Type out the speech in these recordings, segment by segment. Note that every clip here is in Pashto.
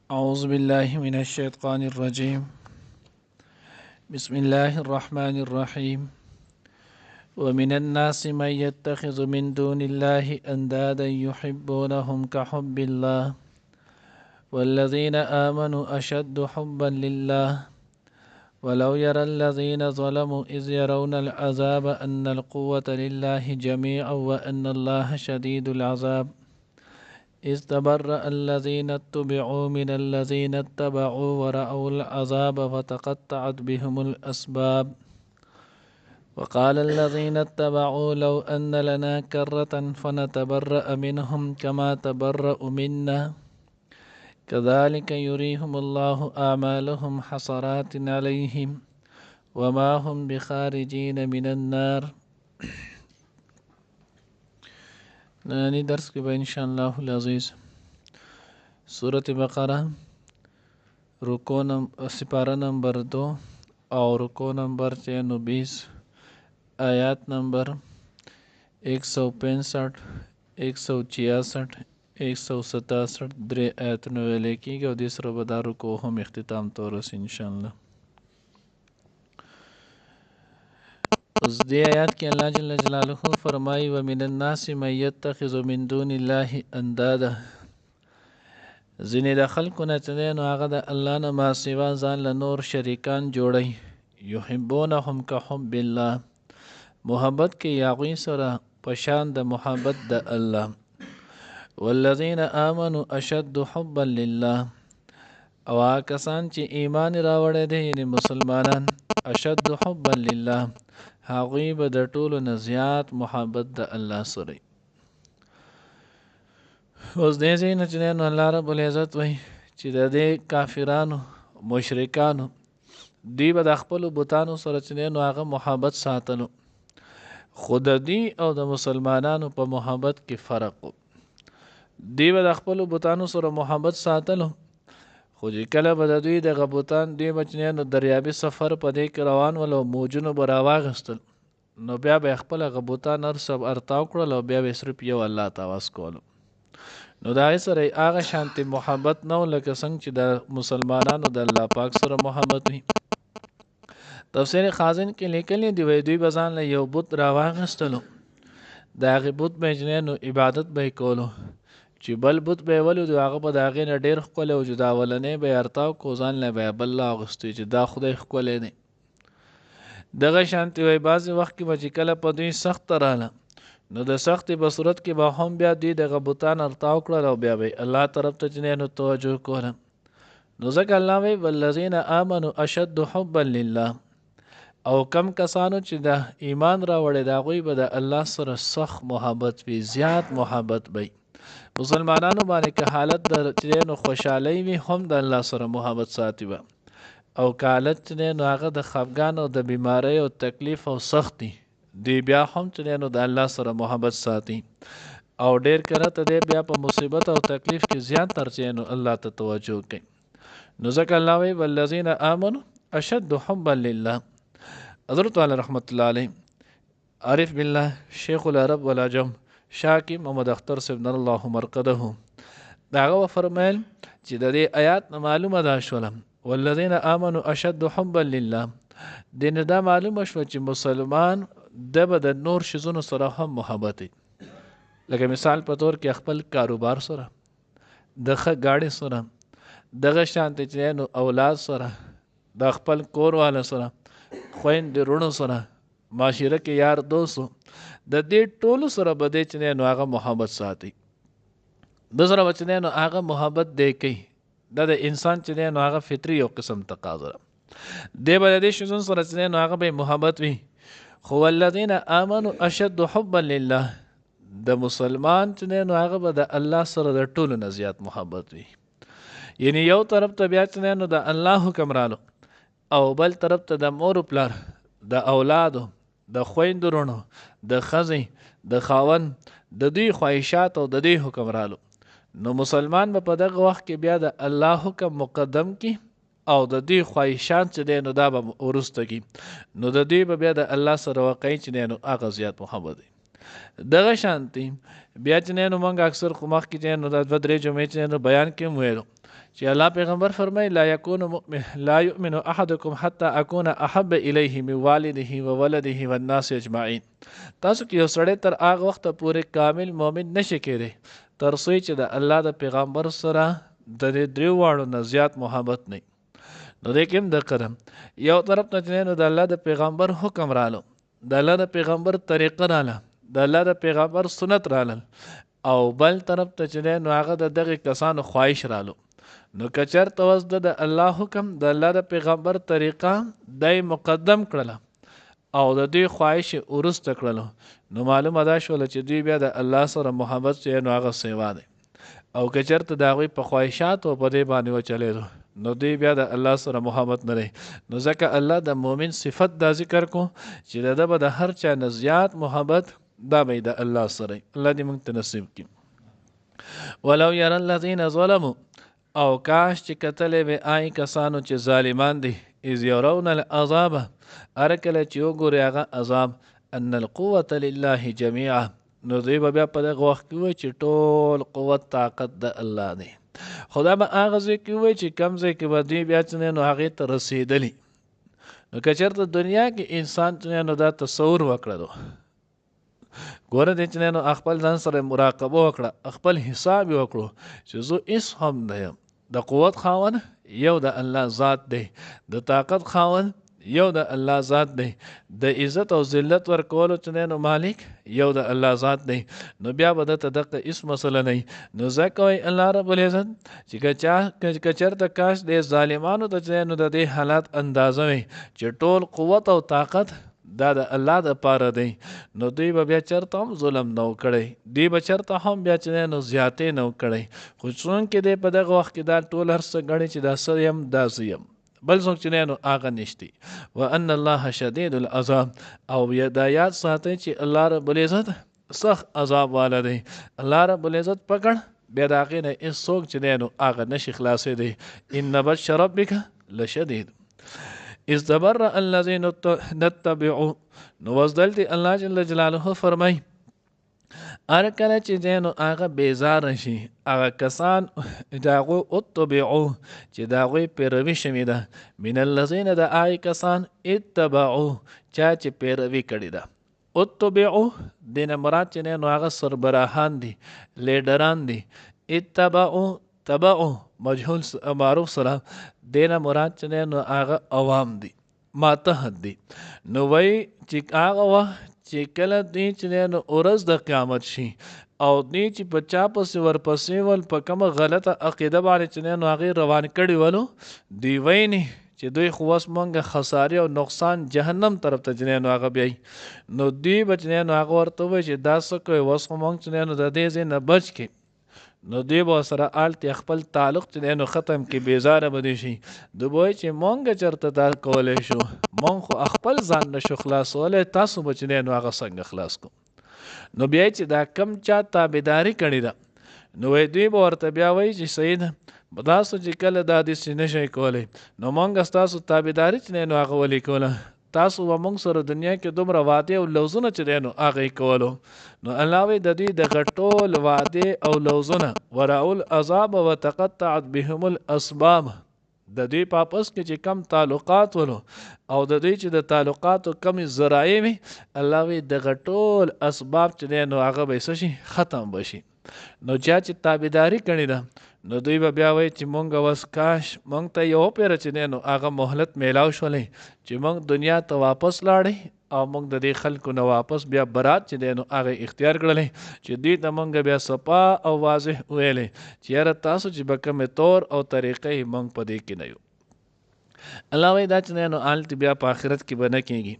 أعوذ بالله من الشيطان الرجيم. بسم الله الرحمن الرحيم. ومن الناس من يتخذ من دون الله أندادا يحبونهم كحب الله والذين آمنوا أشد حبا لله ولو يرى الذين ظلموا إذ يرون العذاب أن القوة لله جميعا وأن الله شديد العذاب إذ تبرأ الذين اتبعوا من الذين اتبعوا ورأوا العذاب فتقطعت بهم الأسباب وقال الذين اتبعوا لو أن لنا كرة فنتبرأ منهم كما تبرأوا منا كذلك يريهم الله أعمالهم حسرات عليهم وما هم بخارجين من النار. نانی درس کې به انشاءالله العزیز سورة بقرہ سپارہ نمبر 2 اور رکو نمبر 20 آیات نمبر 165 166 167 درې آیاتونه ویل کېږي او دې سره به دا رکو هم اختتام ته ورسي انشاءالله. اوس دې آیات کې الله جل جلاله فرمایي ومن الناس من يتخذ من دون الله اندادا، ځینې د خلکو نه چې دی نو هغه د الله نه ما سوا ځان له نور شریکان جوړوي. یحبونهم كحب الله، محبت کې هغوی سره په شان د محبت د الله. والذین آمنوا اشد حبا لله، او هغه کسان چې ایمان راوړی دی یعنی مسلمانان اشد حبا لله، هغوی به د ټولو نه زیات محبت د الله سره. اوس دې ځای نه چې نو الله رب العزت وایي چې د دې کافرانو مشرکانو دوی به د خپلو بتانو سره چې نو هغه محبت ساتلو، خو د دوی او د مسلمانانو په محبت کې فرق و. دوی به د خپلو بتانو سره محبت ساتلو، خو چې کله به د دوی دغه بتان دوی به چې نو دریابي سفر په دې کې روان ول او موجونو به راواغېستل، نو بیا به یې خپل هغه بتان هر څه ارتاو کړل او بیا به یې صرف یو الله ته آواز کولو. نو د هغې سره هغه شانتې محبت نه و لکه څنګه چې د مسلمانانو د الله پاک سره محبت وي. تفسیر خازن کې لیکلی دی وایي دوی به ځان له یو بت راواغېستلو، د هغې بت به یې نو عبادت به یې کولو، چې بل بت به یې ولید هغه به د هغې نه ډېر ښکلی و چې د اولنی به یې ارتاو کړو ځان له به یې بل راغوستی چې دا خدای ښکلی دی. دغه شانتې وایي بعضې وخت کې به چې کله په دوی سخته راله نو د سختې په صورت کې به هم بیا دوی دغه بتان ارتاو کړل او بیا به الله طرف ته چې نو توجه کوله. نو ځکه الله وایي والذین آمنوا اشد حبا لله، او کم کسانو چې د ایمان راوړی د هغوی به د الله سره سخت محبت وي، زیات محبت وي. مسلمانانو باندې که حالت د چې نو خوشحالۍ وي هم د الله سره محبت ساتي به، او که حالت چې نو هغه د خفګان او د بیمارۍ او تکلیف او سختی دی بیا هم چې نو د الله سره محبت ساتي، او ډېر کله ته دی بیا په مصیبت او تکلیف کې زیات تر چې نو الله ته توجه کوي. نو ځکه الله وایي والذین آمنوا اشد حبا لله. حضرت والا رحمت الله علیه عارف بالله شیخ العرب والعجم شاکی محمد اختر صاحب نر الله مرقده دا هغه فرمایل چې د دې آیات نه معلومه ده شوله والذین آمنوا اشد حبا لله، دې نه دا معلومه شوه چې مسلمان د به د نور شیزونو سره هم محبت وي، لکه مثال په طور کې خپل کاروبار سره، د ښه گاډي سره، دغه شانتې چې نو اولاد سره، د خپل کور والا سره، خویندې وروڼو سره، معاشره کې یار دوستو، د دې ټولو سره به دی چې نو هغه محبت ساتي. د سره به چې نو هغه محبت دی کوي، دا د انسان چې نو هغه فطري یو قسم تقاضا ده، دی به د دې شیزونو سره چې نو هغه به محبت وي. خو والذین آمنوا اشد حبا لله، د مسلمان چې نو هغه به د الله سره د ټولو نه زیات محبت وي. یعنی یو طرف ته بیا چې نو د الله حکم رالو، او بل طرف ته د مور و پلار، د اولادو، د خویندو وروڼو، د ښځې، د خاوند، د دوی خواهشات او د دوی حکم رالو، نو مسلمان به په دغه وخت کې بیا د الله حکم مقدم کی او د دوی خواهشات چې دی نو دا به وروسته کی، نو د دوی به بیا د الله سره واقعي چې دی نو هغه زیات محبت دی. دغه شانتي بیا چې نو موږ اکثر خو مخکې چې نو د 2-3 جمعې چې نو بیان کې ویلو چې الله پیغمبر فرمای لا یؤمن احدکم حتى اكون احب الیه من والده وولده والناس اجمعین. تاسو کې یو سړی تر هغه وخت پورې کامل مؤمن نشي کېدی تر څو چې د الله د پیغمبر سره د دې دریو واړو نه زیات محبت نه. نو دې کې هم د قدم یو طرف ته چې نو د الله د پیغمبر حکم رالو، د الله د پیغمبر طریقه رااله، د الله د پیغمبر سنت رالل، او بل طرف ته چې نو هغه د دغه کسانو خواهش رالو. نو کچر توس د الله حکم د الله د پیغمبر طریقه دای مقدم کړله او د دوی خواهش ورسته کړلو، نو معلومه ده شوله چې دوی بیا د الله سره محبت چې نو هغه سیوا دی. او کچرته د هغوی په خواهشاتو په دې باندې وچلېدو نو دوی بیا د الله سره محبت نه دی. نو ځکه الله د مؤمن صفت دا ذکر کو چې د ده به د هر چا نه زیات محبت دا به د الله سره. الله دې موږ ته نصیب کړي. ولو یرى الذین ظلموا، او کاش چې کتلې به آی کسانو چې ظالمان دي، اذ یرون العذاب، هر کله چې وګوري هغه عذاب، ان القوة لله جمیعا، نو دوی به بیا په دغه وخت کې وایي چې ټول قوت طاقت د الله دی. خدا به هغه ځای کې وایي چې کم ځای کې به دوی بیا چې نو هغې ته رسېدلي. نو که چېرته دنیا کې انسان چې نو دا تصور وکړلو، ګوره دی چې نو خپل ځان سره مراقبه وکړه، خپل حساب یې وکړو چې زه هېڅ هم نه یم. د قوت خاوند یو د الله ذات دی، د طاقت خاوند یو د الله ذات دی، د عزت او ذلت ورکولو چې نو مالک یو د الله ذات دی. نو بیا به دته دغه هېڅ مسله نه وي. نو ځکه وایي الله رب العزت چې که چېرته کاش د ظالمانو ته چې نو د دې حالات اندازه وي چې ټول قوت او طاقت دا د الله د پاره دی، نو دوی به بیا چېرته هم ظلم نه و کړی، دوی به چېرته هم بیا چې نو زیاتې نه و کړی. خو څونکې دی په دغه وخت کې دا ټول هر څه ګڼي چې دا څه یم دا څه یم، بل څوک چې نو هغه نشتی. وان الله شدید العذاب، او دا یاد ساتئ چې الله رب العزت سخت عذاب والا دی. الله رب العزت پکړ بیا د هغې نه هېڅ څوک چې نو هغه نشي خلاصېدی. ان بطش ربک لشدید اذ تبرأ الذین اتبعوا. نو اوس دلته الله جل جلاله فرمای هر کله چې نو هغه بیزاره شي، هغه کسان د هغوی اتبعو چې د هغوی پیروي شوې ده، من الذین د هغې کسان اتبعو چا چې پیروي کړې ده. اتبعو دې نه مراد چې نو هغه سربراهان دي، لیډران دي. اتبعو تبعو مجهول معروف سره دې نه مراد چې نو هغه عوام دي، ماتحت دي. نو وایي چې هغه وخت چې کله دوی چې نو ورځ د قیامت شي او دوی چې په چا پسې ورپسې ول په کومه غلطه عقیده باندې چې نو هغې روان کړي ولو، دوی ویني چې دوی خو اوس مونږ خسارې او نقصان جهنم طرف ته چې نو هغه بیایي. نو دوی به چې نو هغه ورته ووایي چې دا څه کوئ، اوس خو مونږ چې نو د دې ځای نه بچ کړي. نو دوی به سره آلتې خپل تعلق چې نو ختم کړي، بیزاره به دي شي. دوی به وایي چې مونږ چېرته دا کولی شو، مونږ خو خپل ځان نشو خلاصولی، تاسو به چې نو هغه څنګه خلاص کو. نو بیا چې دا کم چا تابعداري کړې ده، نو دوی به ورته بیا وایي چې صحیح ده، تاسو چې کله دا داسې نشئ کولی، نو مونږ ستاسو تابعداري چې نو هغه ولې کوله، تاسو به مونږ سره دنیا کې دومره وعدې او لوزونه چې دی نو هغه یې کولو. نو الله وایي د دوی دغه ټول وعدې او لوزونه ورأوا العذاب وتقطعت بهم الاسباب، د دوی په آپس کې چې کم تعلقات ولو او د دوی چې د تعلقاتو کمې ذرایع وي، الله وایي دغه ټول اسباب چې دی نو هغه به څه شي، ختم به شي. نو چا چې تابعداري کړې ده، نو دوی به بیا وایي چې مونږ اوس کاش مونږ ته یو پیره چې دی نو هغه مهلت میلاو شولی چې مونږ دنیا ته واپس لاړی او مونږ د دې خلکو نه واپس بیا برات چې دی نو هغه اختیار کړلی چې دوی ته مونږ بیا صفا او واضح ویلی چې یاره تاسو چې به کومې طور او طریقې مونږ په دې کې نه یو. الله وایي دا چې نو هلته بیا په آخرت کې به نه کېږي،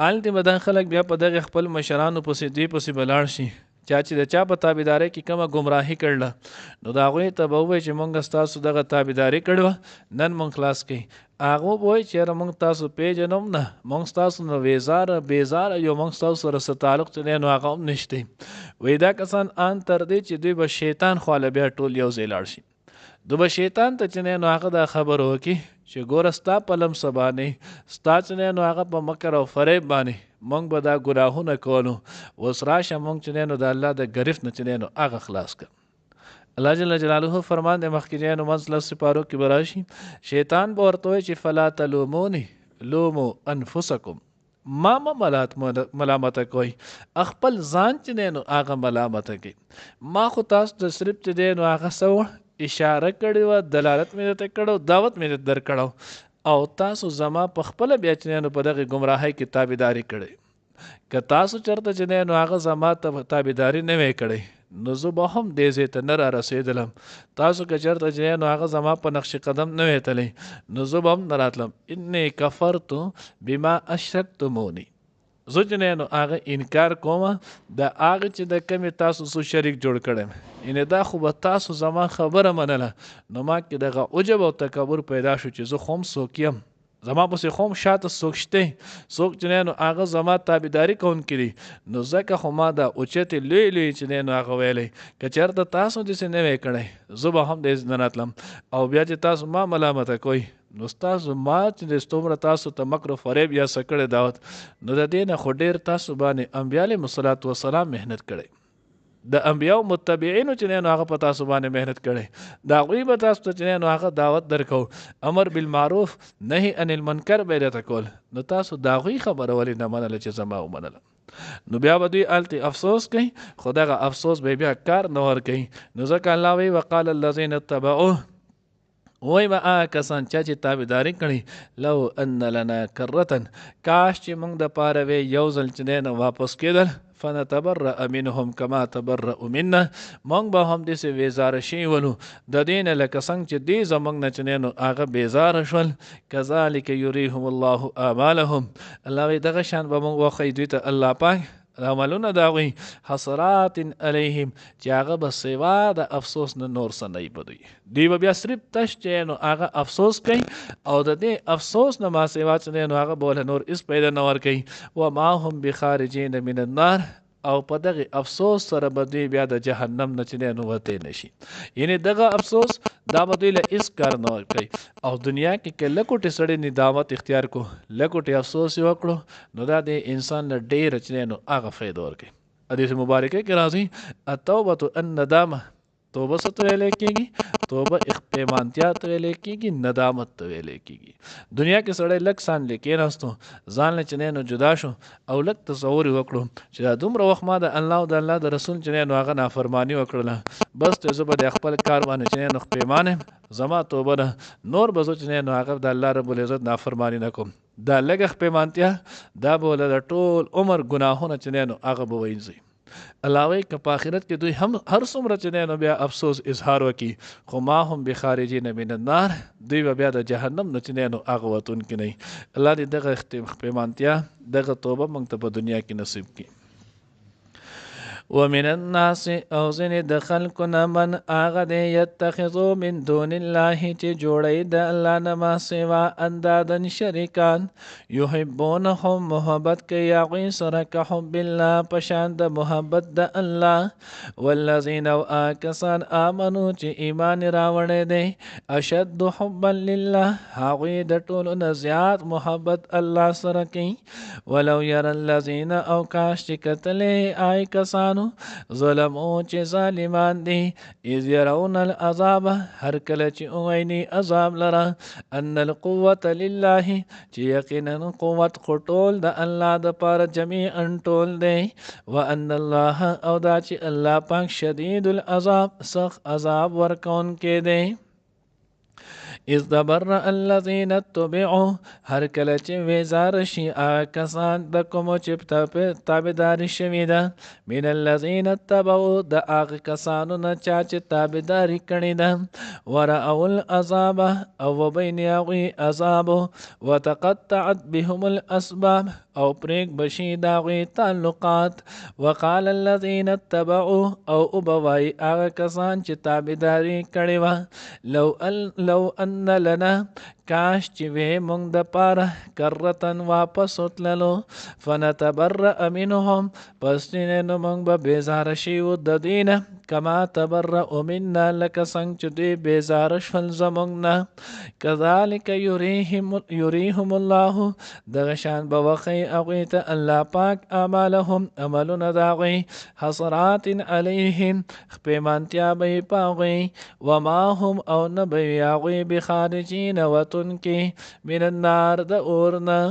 هلته به دا خلک بیا په دغه خپل مشرانو پسې دوی پسې به لاړ شي، چا چې د چا په تابعدارۍ کې کومه ګمراهي کړله، نو د هغوی ته به ووایي چې مونږ ستاسو دغه تابعداري کړې وه، نن مونږ خلاص کړئ. هغه به وایي چې یاره مونږ تاسو پیژنم نه، مونږ ستاسو نه بیزاره یو، مونږ ستاسو سره څه تعلق چې دی نو هغه هم نشته. وایي دا کسان ان تر دې چې دوی به شیطان خواله بیا ټول یو ځای لاړ شي. دوی به شیطان ته چې نو هغه دا خبر وکړي چې ګوره ستا په لمسه باندې، ستا چې نو هغه په مکر او فریب باندې مونږ به دا ګناهونه کولو، اوس راشه مونږ چې نو د الله د ګرفت نه چې نو هغه خلاص کړه. الله جل جلاله فرمان د مخکینیانو منځ لس سپارو کې براشي شیطان به ورته وایي چې فلا تلومونی لومو انفسکم ما ملامت کوي خپل ځان چې دی نو هغه ملامت کوي ما خو تاسو ته صرف چې دی نو هغه څه اشاره کړې وه دلالت مې درته کړو دعوت مې در کړو او تاسو زما په خپله بیا چې دی نو په دغې ګمراهۍ کې تابعداري کړې که تاسو چېرته چې دی نو هغه زما ته تابعداري نه وی کړی نو زه به هم دې ځای ته نه را رسېدلم تاسو که چېرته چې نو هغه زما په نقش قدم نه وی تلی نو زه به هم نه راتلم انی کفرتو بما اشرکتمونی زه چې نو هغه انکار کوم د هغه چې د کمې تاسو سو شریک جوړ کړم یعنې دا خو به تاسو زما خبره منله نو ما کې دغه عجب او تکبر پیدا شو چې زه خو هم څوک یم زما پسې خو هم شاته څوک شته څوک چې نو هغه زما تابعداري کوونکي دي نو ځکه خو ما دا اوچتې لوی لوی چې نو هغه ویلی که چېرته تاسو داسې نه وی کړی زه به هم داسې نه راتلم او بیا چې تاسو ما ملامته کوئ نو ستاسو ما چې څومره تاسو ته مکر و فریب یا څه کړی دعوت نو د دې نه خو ډېر تاسو باندې انبیا علیهم الصلاة وسلام محنت کړی د انبیاو متبعینو چې نو هغه په تاسو باندې محنت کړی د هغوی به تاسو ته چې نو هغه دعوت درکو امر بالمعروف نهي عن المنکر به درته کول نو تاسو د هغوی خبره ولې نه منله چې زما ومنله نو بیا به دوی هلته افسوس کوي خو دغه افسوس به بیا کار نه ورکوي نو ځکه الله وایي وقال الذین اتبعوه وای به هغه کسان چې تابعداري کړي لو ان لنا کرتن کاش چې موږ د پاره وی یو ځل چې دی نو واپس کېدل فنتبرأ منهم كما تبرأوا منا موږ به هم داسې ویزاره شوي ولو د دې نه لکه څنګه چې دوی زموږ نه چې نو هغه بیزاره شول کذلک یریهم الله اعمالهم الله وایي دغه شان به موږ وښیو دوی ته الله پاک عملونه د هغوی حسرات علیهم چې هغه به سوا د افسوس نه نور څه نه وي په دوی به بیا صرف تش چې نو هغه افسوس کوي او د دې افسوس نه ما سوا چې نو هغه به له نور هېڅ پیدا نه ورکوي وما هم بخارجین من النار او په دغه افسوس سره به دوی بیا د جهنم نه چې نو وتی نشي یعنې دغه افسوس دا به دوی له هېڅ کار نه ورکوي او دنیا کې که لکوټې سړی ندامت اختیار کو لکوټې افسوس یې وکړو نو دا د انسان له ډېره چې نو هغه فایده ورکوي حدیث مبارکه کې راځي التوبة الندامه توبه څه ته ویلی کېږي توبه پیمانتیا ته ویلی کېږي ندامت ته ویلی کېږي دنیا کې سړی لږ سان لی کېناستو ځان له چې نو جدا شو او لږ تصور یې وکړو چې دا دومره وخت ما د الله او د الله د رسول چې نو هغه نافرماني وکړله بس ته زه به د خپل کار باندې چې نو پیمانه زما توبه ده نور به زه چې نو هغه د الله رب العزت نافرماني نه کوم دا لږه پیمانتیا دا به له د ټول عمر ګناهونه چې نو هغه به وینځي الله وایي که په آخرت کې دوی هم هر څومره چې نو بیا افسوس اظهار وکړي خو ما هم بخارجین من النار دوی به بیا د جهنم نه چې نو هغه وتونکي نه وي الله دې دغه پیمانتیا دغه توبه موږ ته په دنیا کې نصیب کړي ومن الناس او ځینې د خلکو من هغه دی یتخذو من دون الله چې جوړی د الله نه ما سوا اندادن شریکان یحبونهم محبت کوي هغوی سره که حب الله په شان د محبت د الله والذین او کسان آمنو چې ایمان راوړی دی اشد حبا لله هغوی د ټولو نه زیات محبت الله سره کوي ولو یر الذین او کاش چې کتلی آی کسانو ظلمو چې ظالمان دي اذ يرون العذاب هر کله چې اویني عذاب لره ان القوة لله چې یقینا قوت خټول د الله د پاره جميعا ټول دی وان الله او دا چې الله پاک شدید العذاب سخت عذاب ورکون کې دی اذ تبرأ الذین اتبعوا هر کله چې ویزار شي هغه کسان د کومو چې تابعداري شوي ده من الذین اتبعوا د هغه کسانو نه چا چې تابعداري کړې ده ورأوا العذاب او وبین هغوی عذاب وتقطعت بهم الاسباب او پریک بشي د هغوی تعلقات وقال الذین اتبعوا او وبوایي هغه کسان چې تابعداري کړې وه لو ان لنا کاش چې وې مونږ د پاره کرتن واپس وتللو فنتبرأ منهم پس نو مونږ به بیزاره شیو د دینه کما تبرأ منا لکه څنګه چې دوی بیزاره شول زمونږ نه کذلک یریهم الله دغه شان به وښیي هغوی ته الله پاک اعمالهم عملونه د هغوی حسرات علیهم پیمانتیا به یې په هغوی وما هم او نه به وي هغوی بخارجین وتونکي من النار د اور نه